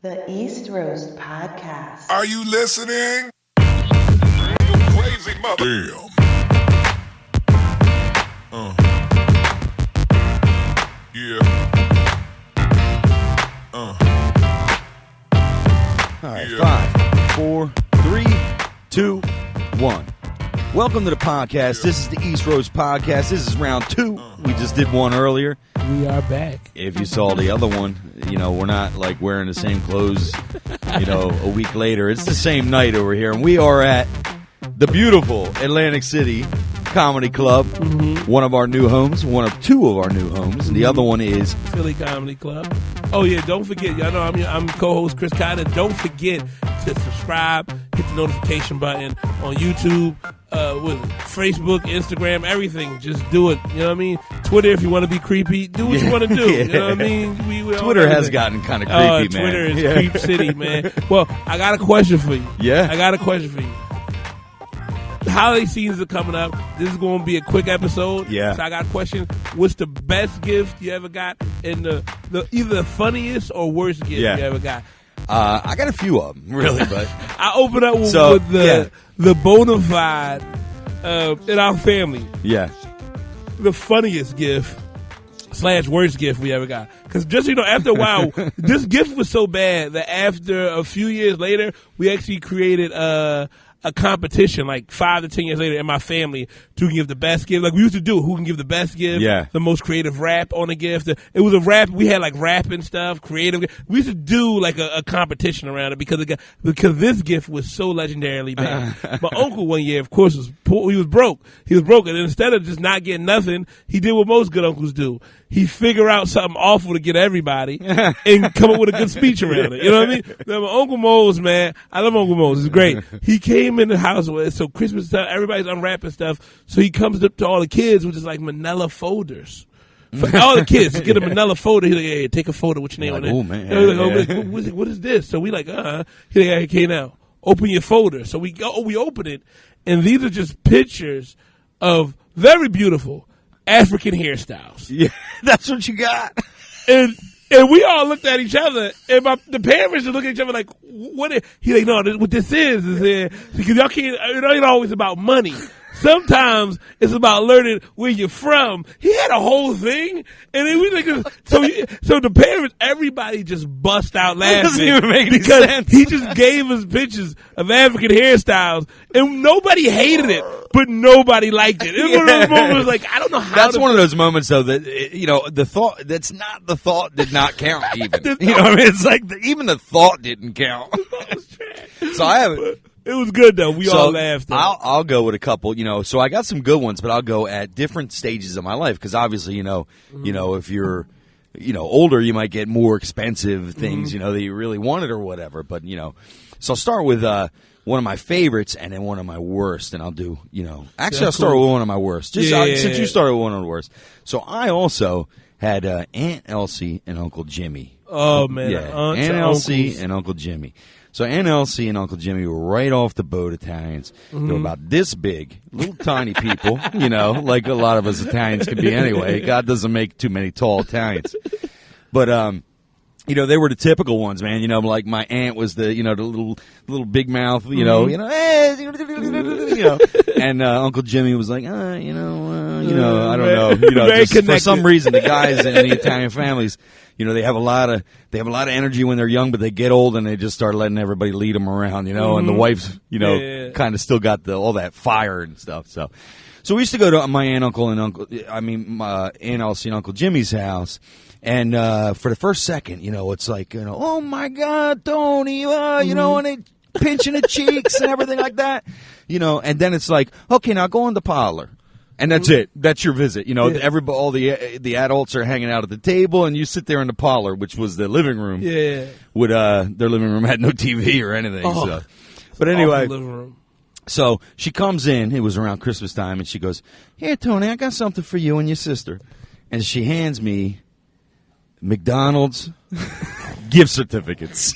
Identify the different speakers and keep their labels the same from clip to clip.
Speaker 1: The East Roast Podcast.
Speaker 2: Are you listening? You crazy mother. Damn. Yeah.
Speaker 3: All right,
Speaker 2: Yeah.
Speaker 3: 5, 4, 3, 2, 1. Welcome to the podcast. This is the East Roast Podcast. This is round 2. We just did one earlier.
Speaker 4: We are back.
Speaker 3: If you saw the other one, you know, we're not like wearing the same clothes, you know, a week later. It's the same night over here. And we are at the beautiful Atlantic City Comedy Club. One of our new homes, one of two of our new homes. And the other one is
Speaker 4: Philly Comedy Club. Oh, yeah, don't forget. Y'all know I'm co-host Chris Cotton. Don't forget to subscribe, hit the notification button on YouTube, with Facebook, Instagram, everything. Just do it. You know what I mean? Twitter, if you want to be creepy, do what you want to do. You know what I mean? We
Speaker 3: Twitter has gotten kind of creepy, man.
Speaker 4: Twitter is creep city, man. Well, I got a question for you.
Speaker 3: Yeah.
Speaker 4: I got a question for you. The holiday seasons are coming up. This is going to be a quick episode.
Speaker 3: Yeah.
Speaker 4: So I got a question. What's the best gift you ever got, and the either the funniest or worst gift you ever got?
Speaker 3: I got a few of them, really, but
Speaker 4: I open up with the bona fide in our family.
Speaker 3: yeah.
Speaker 4: The funniest gift / worst gift we ever got. Because just, you know, after a while, this gift was so bad that after a few years later, we actually created a competition like 5 to 10 years later in my family to give the best gift. Like we used to do, who can give the best gift, the most creative rap on a gift. It was a rap. We had like rap and stuff, creative. We used to do like a competition around it because this gift was so legendarily bad. My uncle one year, of course, was poor. He was broke. And instead of just not getting nothing, he did what most good uncles do. He figure out something awful to get everybody and come up with a good speech around it. You know what I mean? Now, my Uncle Mose, man, I love Uncle Mose. He's great. He came in the house with so Christmas time, everybody's unwrapping stuff. So he comes up to all the kids with just like manila folders. For all the kids, get a manila folder. He's like, hey, take a photo with your name on it.
Speaker 3: Oh, man.
Speaker 4: Like, what is this? So we like, He's like, hey, okay, now, open your folder. So we open it, and these are just pictures of very beautiful African hairstyles.
Speaker 3: Yeah, that's what you got.
Speaker 4: And we all looked at each other, and the parents are looking at each other like, what is, he's like, no, what this is because y'all can't, it ain't always about money. Sometimes it's about learning where you're from. He had a whole thing, and then we like, so the parents, everybody just bust out laughing.
Speaker 3: That doesn't even make any
Speaker 4: because
Speaker 3: sense.
Speaker 4: He just gave us pictures of African hairstyles, and nobody hated it, but nobody liked it. It was one of those moments like, I don't know how.
Speaker 3: That's one of those moments, though, that, you know, the thought did not count even. You know what I mean? It's like even the thought didn't count. So I haven't.
Speaker 4: It was good though. We all laughed.
Speaker 3: I'll go with a couple. You know, so I got some good ones, but I'll go at different stages of my life because obviously, you know, if you're, you know, older, you might get more expensive things, you know, that you really wanted or whatever. But you know, so I'll start with one of my favorites and then one of my worst, and I'll do, you know, actually I'll start with one of my worst. Since you started with one of the worst. So I also had Aunt Elsie and Uncle Jimmy.
Speaker 4: Oh man,
Speaker 3: yeah, Aunt Elsie and Uncle Jimmy. So Aunt Elsie and Uncle Jimmy were right off the boat Italians. They were about this big, little tiny people, you know, like a lot of us Italians can be anyway. God doesn't make too many tall Italians. But, you know, they were the typical ones, man. You know, like my aunt was the, you know, the little big mouth, you know, and Uncle Jimmy was like, I don't know, you know, just for some reason the guys in the Italian families, you know, they have a lot of energy when they're young, but they get old and they just start letting everybody lead them around, you know, and the wife's, you know, kind of still got all that fire and stuff. So we used to go to my Aunt Elsie and Uncle Jimmy's house. And for the first second, you know, it's like, you know, oh my God, Tony, you know, and they pinching the cheeks and everything like that, you know. And then it's like, okay, now go in the parlor, and that's it. That's your visit. You know, all the adults are hanging out at the table, and you sit there in the parlor, which was the living room.
Speaker 4: Yeah.
Speaker 3: With their living room had no TV or anything. So. But anyway.
Speaker 4: Living room.
Speaker 3: So she comes in. It was around Christmas time, and she goes, "Here, Tony, I got something for you and your sister." And she hands me McDonald's gift certificates.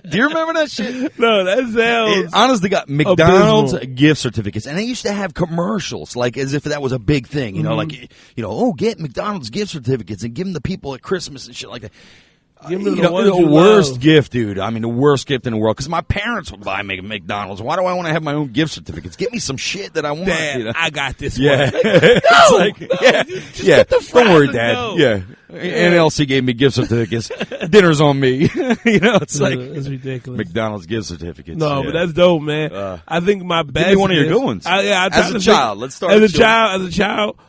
Speaker 3: Do you remember that shit?
Speaker 4: No, that sounds.
Speaker 3: Honestly, got McDonald's
Speaker 4: abysmal.
Speaker 3: gift certificates, and they used to have commercials, like as if that was a big thing. You know, like, you know, oh, get McDonald's gift certificates and give them to people at Christmas and shit like that.
Speaker 4: Give me
Speaker 3: You
Speaker 4: the
Speaker 3: know,
Speaker 4: ones
Speaker 3: the
Speaker 4: you
Speaker 3: worst
Speaker 4: love.
Speaker 3: gift, dude. I mean, the worst gift in the world. Because my parents would buy me McDonald's. Why do I want to have my own gift certificates? Get me some shit that I want.
Speaker 4: Dad,
Speaker 3: you know?
Speaker 4: I got this
Speaker 3: Yeah.
Speaker 4: one.
Speaker 3: It's
Speaker 4: No,
Speaker 3: like,
Speaker 4: no,
Speaker 3: yeah,
Speaker 4: just
Speaker 3: yeah.
Speaker 4: get the fries
Speaker 3: Don't worry,
Speaker 4: and
Speaker 3: Dad.
Speaker 4: go.
Speaker 3: Yeah. And Elsie gave me gift certificates. Dinner's on me. You know, it's like
Speaker 4: it's ridiculous.
Speaker 3: McDonald's gift certificates.
Speaker 4: No,
Speaker 3: yeah.
Speaker 4: but that's dope, man. I think my best.
Speaker 3: me one of your
Speaker 4: gift-
Speaker 3: good ones.
Speaker 4: I tried
Speaker 3: As a
Speaker 4: to
Speaker 3: child,
Speaker 4: think-
Speaker 3: let's start
Speaker 4: As a
Speaker 3: with
Speaker 4: child,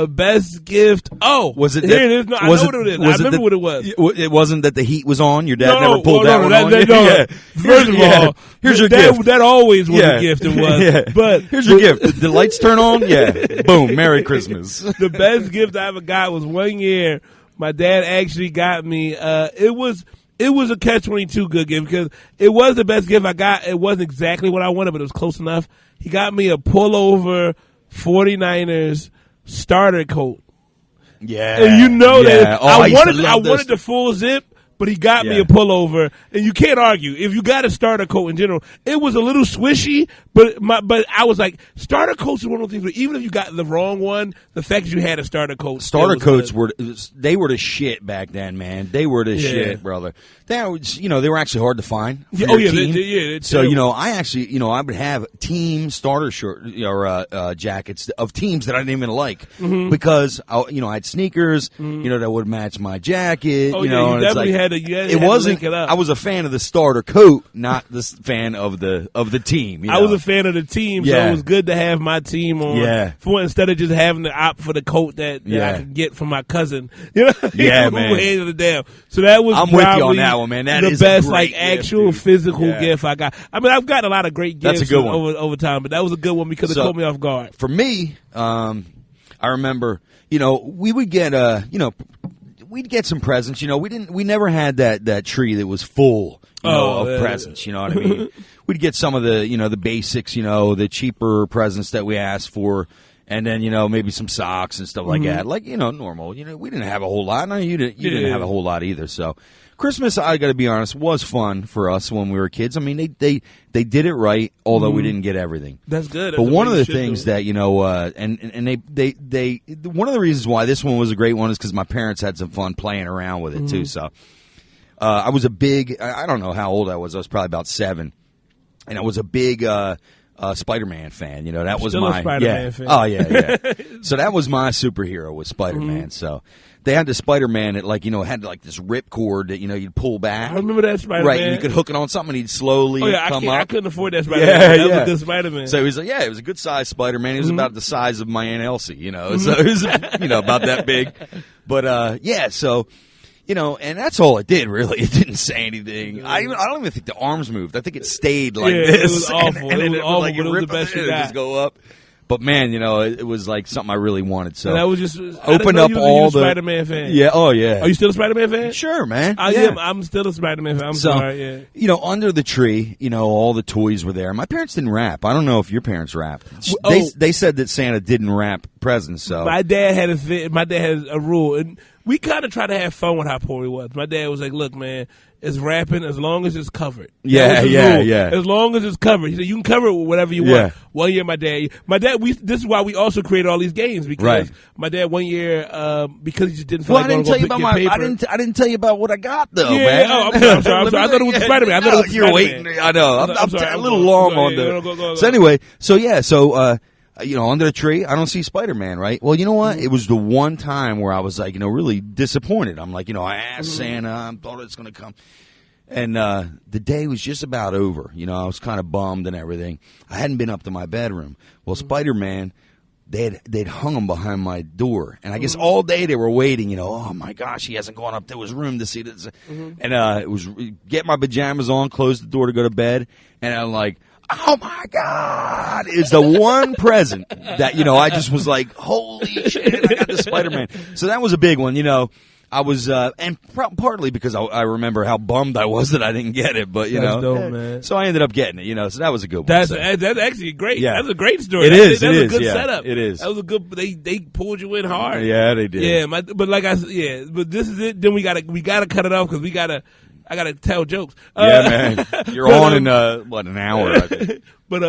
Speaker 4: best gift. Oh,
Speaker 3: Was it?
Speaker 4: Here
Speaker 3: that-
Speaker 4: it is. No, I
Speaker 3: was
Speaker 4: know what it is. I remember
Speaker 3: that-
Speaker 4: what it was.
Speaker 3: It wasn't that the heat was on. Your dad
Speaker 4: No,
Speaker 3: never pulled that one on.
Speaker 4: no.
Speaker 3: Yeah.
Speaker 4: First of all,
Speaker 3: here's your
Speaker 4: that,
Speaker 3: gift.
Speaker 4: That always was
Speaker 3: Yeah.
Speaker 4: a gift. It was.
Speaker 3: Yeah.
Speaker 4: But
Speaker 3: Here's your gift. The lights turn on. Yeah. Boom. Merry Christmas.
Speaker 4: The best gift I ever got was one year. My dad actually got me. It was a catch-22 good gift because it was the best gift I got. It wasn't exactly what I wanted, but it was close enough. He got me a pullover 49ers starter coat.
Speaker 3: Yeah.
Speaker 4: And you know that
Speaker 3: Oh, I used to
Speaker 4: I
Speaker 3: love those.
Speaker 4: wanted the full zip, but he got me
Speaker 3: Yeah.
Speaker 4: a pullover, and you can't argue. If you got a starter coat in general, it was a little swishy, but I was like, starter coats are one of those things where even if you got the wrong one, the fact that you had a starter coat.
Speaker 3: Starter
Speaker 4: was
Speaker 3: coats
Speaker 4: good.
Speaker 3: they were the shit back then, man. They were the
Speaker 4: Yeah.
Speaker 3: shit, brother. They were actually hard to find. For
Speaker 4: Yeah,
Speaker 3: your
Speaker 4: oh, yeah,
Speaker 3: team.
Speaker 4: they're
Speaker 3: So
Speaker 4: terrible.
Speaker 3: I actually I would have team starter shirt or jackets of teams that I didn't even like because I had sneakers that would match my jacket.
Speaker 4: Oh,
Speaker 3: you
Speaker 4: yeah,
Speaker 3: know,
Speaker 4: you
Speaker 3: and it's
Speaker 4: definitely
Speaker 3: like,
Speaker 4: had to. You had
Speaker 3: it
Speaker 4: to
Speaker 3: wasn't.
Speaker 4: link it up.
Speaker 3: I was a fan of the starter coat, not the fan of the team.
Speaker 4: I was a fan of the team, so
Speaker 3: Yeah.
Speaker 4: it was good to have my team on.
Speaker 3: Yeah.
Speaker 4: Instead of just having to opt for the coat that
Speaker 3: Yeah.
Speaker 4: I could get from my cousin. You know,
Speaker 3: Yeah,
Speaker 4: who
Speaker 3: man.
Speaker 4: handed it down. So that was
Speaker 3: I'm with you on
Speaker 4: probably
Speaker 3: that one, man. That
Speaker 4: the
Speaker 3: is a
Speaker 4: best
Speaker 3: great
Speaker 4: like
Speaker 3: gift,
Speaker 4: actual
Speaker 3: dude.
Speaker 4: physical
Speaker 3: Yeah.
Speaker 4: gift I got. I mean, I've gotten a lot of great gifts
Speaker 3: That's a good one.
Speaker 4: over time, but that was a good one because it
Speaker 3: So-
Speaker 4: caught me off guard.
Speaker 3: For me, I remember, we would get, we'd get some presents. We never had that tree that was full,
Speaker 4: Oh,
Speaker 3: of
Speaker 4: yeah.
Speaker 3: presents. You know what I mean? We'd get some of the, the basics, the cheaper presents that we asked for. And then, maybe some socks and stuff like that. Like, normal. We didn't have a whole lot. No, you didn't
Speaker 4: Yeah.
Speaker 3: have a whole lot either. So Christmas, I got to be honest, was fun for us when we were kids. I mean, they did it right, although we didn't get everything.
Speaker 4: That's good.
Speaker 3: But
Speaker 4: That's
Speaker 3: one
Speaker 4: way
Speaker 3: of
Speaker 4: you
Speaker 3: the
Speaker 4: should
Speaker 3: things
Speaker 4: do it.
Speaker 3: that and they one of the reasons why this one was a great one is because my parents had some fun playing around with it too. So I was a big I don't know how old I was probably about 7, and I was a big Spider-Man fan. That was
Speaker 4: Still a
Speaker 3: my
Speaker 4: Spider-Man fan.
Speaker 3: Oh yeah. So that was my superhero was Spider-Man. So they had the Spider-Man that had like this ripcord that you'd pull back.
Speaker 4: I remember that Spider-Man.
Speaker 3: Right, and you could hook it on something, and he'd slowly
Speaker 4: Oh yeah,
Speaker 3: come
Speaker 4: I
Speaker 3: up.
Speaker 4: couldn't afford that Spider-Man.
Speaker 3: Yeah,
Speaker 4: That was
Speaker 3: yeah.
Speaker 4: a good Spider-Man.
Speaker 3: So he was like, it was a good sized Spider-Man. He was about the size of my Aunt Elsie, So he was, about that big. But, so, and that's all it did, really. It didn't say anything. I don't even think the arms moved. I think it stayed like
Speaker 4: Yeah,
Speaker 3: this.
Speaker 4: it was awful.
Speaker 3: And
Speaker 4: It
Speaker 3: then
Speaker 4: was
Speaker 3: would,
Speaker 4: awful,
Speaker 3: like,
Speaker 4: but it was
Speaker 3: rip
Speaker 4: the best
Speaker 3: up
Speaker 4: you
Speaker 3: and
Speaker 4: got.
Speaker 3: just go up. But man, it was like something I really wanted. So
Speaker 4: And that was just
Speaker 3: open up all the
Speaker 4: Spider-Man fan.
Speaker 3: Yeah, oh yeah.
Speaker 4: Are you still a Spider-Man fan?
Speaker 3: Sure, man.
Speaker 4: I
Speaker 3: yeah.
Speaker 4: am. I'm still a Spider-Man fan. I'm
Speaker 3: So,
Speaker 4: sorry. Yeah.
Speaker 3: under the tree, all the toys were there. My parents didn't wrap. I don't know if your parents wrapped.
Speaker 4: Oh.
Speaker 3: They said that Santa didn't wrap presents. So
Speaker 4: My dad had a rule, and we kind of try to have fun with how poor he was. My dad was like, "Look, man, it's wrapping as long as it's covered." That
Speaker 3: Yeah,
Speaker 4: was his
Speaker 3: yeah,
Speaker 4: rule.
Speaker 3: yeah.
Speaker 4: As long as it's covered, he said, "You can cover it with whatever you
Speaker 3: Yeah.
Speaker 4: want." One year, my dad. This is why we also created all these games because
Speaker 3: Right.
Speaker 4: my dad one year because he just didn't feel
Speaker 3: well, I
Speaker 4: like
Speaker 3: didn't
Speaker 4: going
Speaker 3: tell you
Speaker 4: to
Speaker 3: about
Speaker 4: go
Speaker 3: my.
Speaker 4: pick your
Speaker 3: I
Speaker 4: paper.
Speaker 3: didn't tell you about what I got though,
Speaker 4: Yeah,
Speaker 3: man.
Speaker 4: oh, I'm sorry. I thought it was Spider-Man. I thought it was
Speaker 3: You're
Speaker 4: Spider-Man.
Speaker 3: waiting. I know.
Speaker 4: I'm sorry.
Speaker 3: a
Speaker 4: I'm
Speaker 3: little
Speaker 4: sorry.
Speaker 3: long
Speaker 4: Go
Speaker 3: on
Speaker 4: ahead.
Speaker 3: the.
Speaker 4: Go.
Speaker 3: So anyway, under the tree, I don't see Spider-Man, right? Well, you know what? It was the one time where I was like, really disappointed. I'm like, I asked Santa, I thought it's going to come. And the day was just about over. I was kind of bummed and everything. I hadn't been up to my bedroom. Well, Spider-Man, they'd hung him behind my door. And I guess all day they were waiting, oh my gosh, he hasn't gone up to his room to see this. And it was get my pajamas on, close the door to go to bed. And I'm like, oh my God, it's the one present that, I just was like, holy shit, I got the Spider-Man. So that was a big one, I was, and partly because I remember how bummed I was that I didn't get it, but
Speaker 4: That's dope, man.
Speaker 3: So I ended up getting it, so that was a good one.
Speaker 4: That's
Speaker 3: So.
Speaker 4: actually great.
Speaker 3: Yeah.
Speaker 4: That's a great story.
Speaker 3: It is,
Speaker 4: That's
Speaker 3: it
Speaker 4: a
Speaker 3: is,
Speaker 4: good
Speaker 3: yeah,
Speaker 4: setup.
Speaker 3: it is.
Speaker 4: That was a good. They pulled you in hard.
Speaker 3: Yeah, they did.
Speaker 4: Yeah, but like I said, but this is it. Then we gotta cut it off because I gotta tell jokes.
Speaker 3: Yeah, man. You're on in, an hour, I think.
Speaker 4: But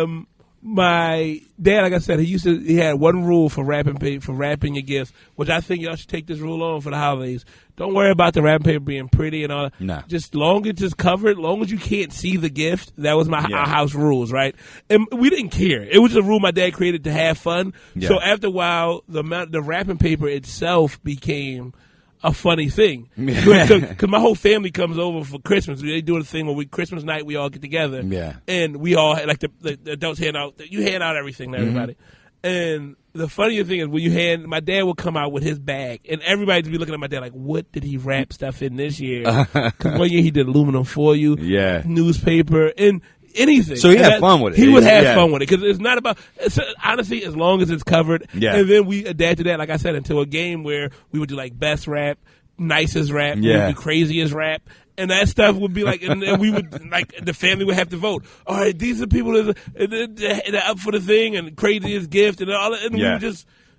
Speaker 4: my dad, like I said, he had one rule for wrapping your gifts, which I think y'all should take this rule on for the holidays. Don't worry about the wrapping paper being pretty and all that.
Speaker 3: No.
Speaker 4: Just long as it's covered, long as you can't see the gift. That was our house rules, right? And we didn't care. It was a rule my dad created to have fun. Yeah. So after a while, the wrapping paper itself became a funny thing. Because my whole family comes over for Christmas. They do a thing where Christmas night we all get together. Yeah. And we all, like the adults hand out everything to everybody. And the funniest thing is when my dad would come out with his bag and everybody'd be looking at my dad like, what did he wrap stuff in this year? Because one year he did aluminum foil, newspaper, and anything.
Speaker 3: So he had fun with it.
Speaker 4: He would have fun with it because it's not about. Honestly, as long as it's covered. Yeah. And then we adapted that, like I said, into a game where we would do like best rap, nicest rap, we would do craziest rap, and that stuff would be like, and we would like the family would have to vote. All right, these are people that are up for the thing and craziest gift and all that, and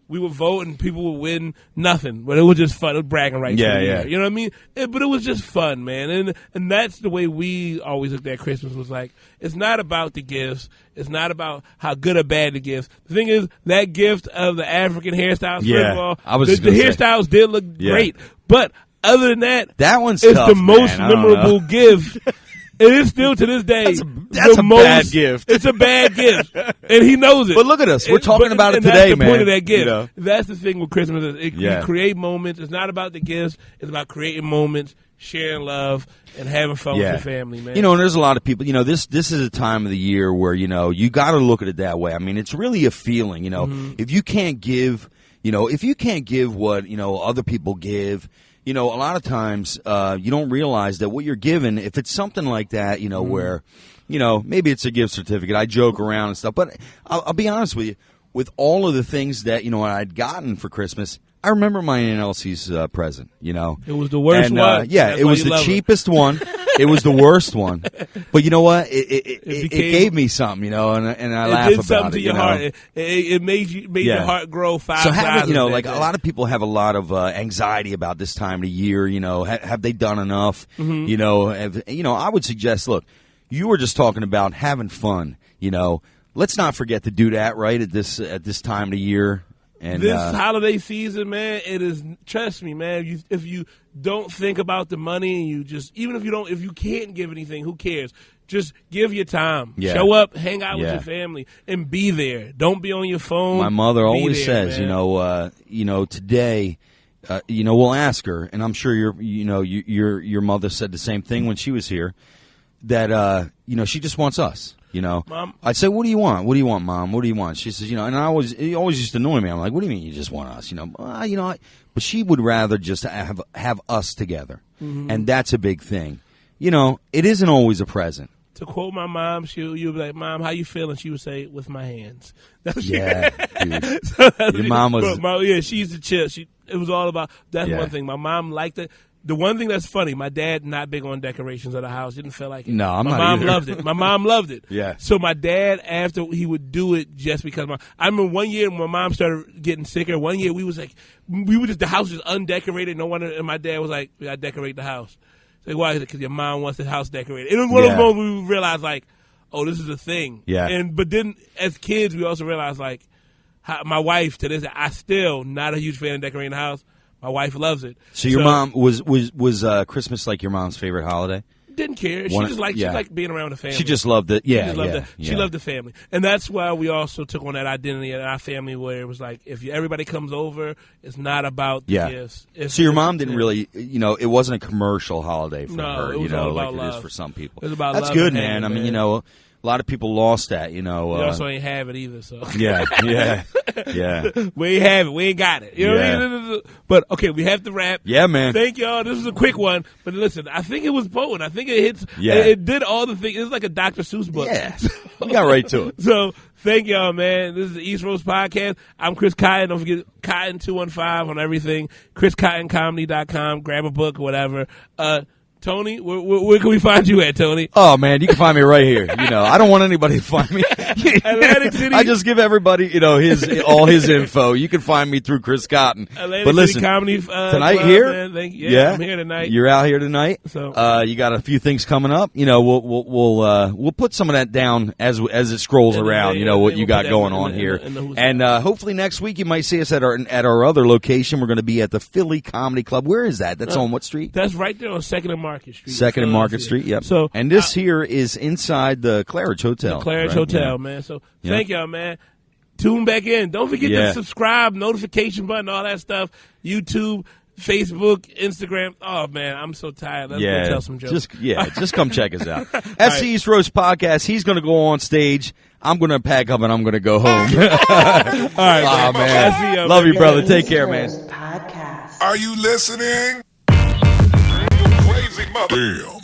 Speaker 4: we would vote and people would win nothing, but it was just fun. It was bragging rights. Yeah. You know what I mean? But it was just fun, man. And that's the way we always looked at Christmas, was like, it's not about the gifts. It's not about how good or bad the gifts. The thing is, that gift of the African hairstyles, first of all, the hairstyles did look great. But other than that one's it's tough, the most memorable gift. It is still to this day.
Speaker 3: That's a bad gift.
Speaker 4: It's a bad gift, and he knows it.
Speaker 3: But look at us. We're talking about it today,
Speaker 4: that's the
Speaker 3: man.
Speaker 4: Point of that gift. You know? That's the thing with Christmas. You create moments. It's not about the gifts. It's about creating moments, sharing love, and having fun with your family, man.
Speaker 3: You know, and there's a lot of people. You know, this is a time of the year where you got to look at it that way. I mean, it's really a feeling. You know, if you can't give, what other people give. A lot of times you don't realize that what you're given, if it's something like that, where, maybe it's a gift certificate. I joke around and stuff. But I'll be honest with you. With all of the things that, I'd gotten for Christmas, I remember my Aunt Elsie's present, It
Speaker 4: was the worst one.
Speaker 3: Yeah, it was the cheapest one. It was the worst one. But you know what? It gave me something, and I laugh about it.
Speaker 4: It did something to your heart. It made your heart grow 5
Speaker 3: sizes. So
Speaker 4: having,
Speaker 3: a lot of people have a lot of anxiety about this time of the year. Have they done enough? I would suggest, look, you were just talking about having fun. Let's not forget to do that right at this time of the year. And,
Speaker 4: this holiday season, man, it is. Trust me, man. If you don't think about the money, and you just if you can't give anything, who cares? Just give your time. Yeah. Show up, hang out with your family, and be there. Don't be on your phone.
Speaker 3: My mother always says, today, we'll ask her, and I'm sure your mother said the same thing when she was here. That she just wants us.
Speaker 4: Mom,
Speaker 3: I'd say, "What do you want? What do you want, Mom? What do you want?" She says, and it always used to annoy me. I'm like, "What do you mean you just want us?" But she would rather just have us together, and that's a big thing. It isn't always a present.
Speaker 4: To quote my mom, you'd be like, "Mom, how you feeling?" She would say, "With my hands."
Speaker 3: Dude. Your mom was.
Speaker 4: She's the chill. It was all about. That's one thing. My mom liked it. The one thing that's funny, my dad not big on decorations of the house. Didn't feel like it.
Speaker 3: No, I'm not
Speaker 4: My mom
Speaker 3: either.
Speaker 4: loved it. My mom loved it.
Speaker 3: Yeah.
Speaker 4: So my dad, after he would do it just because I remember one year when my mom started getting sicker. One year we were just the house was undecorated. No one, and my dad was like, "We gotta decorate the house." Like, why is it? Because your mom wants the house decorated. And it was one of those moments where we realized like, oh, this is a thing.
Speaker 3: Yeah.
Speaker 4: But then as kids, we also realized like, my wife to this day, I still not a huge fan of decorating the house. My wife loves it.
Speaker 3: So your mom was Christmas like your mom's favorite holiday?
Speaker 4: Didn't care. She liked being around the family.
Speaker 3: She just loved it. Yeah,
Speaker 4: She loved the family, and that's why we also took on that identity in our family, where it was like, if everybody comes over, it's not about the gifts. So
Speaker 3: your mom didn't really, it wasn't a commercial holiday for her,
Speaker 4: it was all about
Speaker 3: like
Speaker 4: love.
Speaker 3: it is for some people.
Speaker 4: It was about
Speaker 3: That's
Speaker 4: love
Speaker 3: good,
Speaker 4: and
Speaker 3: man.
Speaker 4: having,
Speaker 3: I mean, a lot of people lost that,
Speaker 4: We also ain't have it either, so.
Speaker 3: Yeah.
Speaker 4: We ain't have it. We ain't got it. You know what I mean? But, okay, we have to wrap.
Speaker 3: Yeah, man.
Speaker 4: Thank y'all. This is a quick one. But listen, I think it was potent. I think it hits. Yeah. It did all the things. It's like a Dr. Seuss book.
Speaker 3: Yeah. We got right to it.
Speaker 4: So, thank y'all, man. This is the East Roast Podcast. I'm Chris Cotton. Don't forget Cotton215 on everything. ChrisCottonComedy.com. Grab a book or whatever. Tony, where can we find you at, Tony?
Speaker 3: Oh man, you can find me right here. I don't want anybody to find me.
Speaker 4: Atlantic City.
Speaker 3: I just give everybody, all his info. You can find me through Chris Cotton.
Speaker 4: Atlantic
Speaker 3: But listen,
Speaker 4: City Comedy
Speaker 3: tonight
Speaker 4: Club,
Speaker 3: here.
Speaker 4: Man. Yeah, I'm here tonight.
Speaker 3: You're out here tonight.
Speaker 4: So
Speaker 3: you got a few things coming up. We'll put some of that down as it scrolls around. What you got going on here, and hopefully next week you might see us at our other location. We're going to be at the Philly Comedy Club. Where is that? That's on what street?
Speaker 4: That's right there on 2nd and Market Street.
Speaker 3: 2nd and Market Street. Yep.
Speaker 4: So
Speaker 3: and this here is inside the Claridge Hotel.
Speaker 4: The Claridge Hotel, man. So thank y'all, man. Tune back in. Don't forget to subscribe, notification button, all that stuff. YouTube, Facebook, Instagram. Oh man, I'm so tired. Let's go tell some jokes.
Speaker 3: Just come check us out. FC East Roast Podcast. He's going to go on stage. I'm going to pack up and I'm going to go home.
Speaker 4: All right,
Speaker 3: man. Love you, brother. Take care, man.
Speaker 1: Podcast.
Speaker 2: Are you listening? Crazy mother. Damn.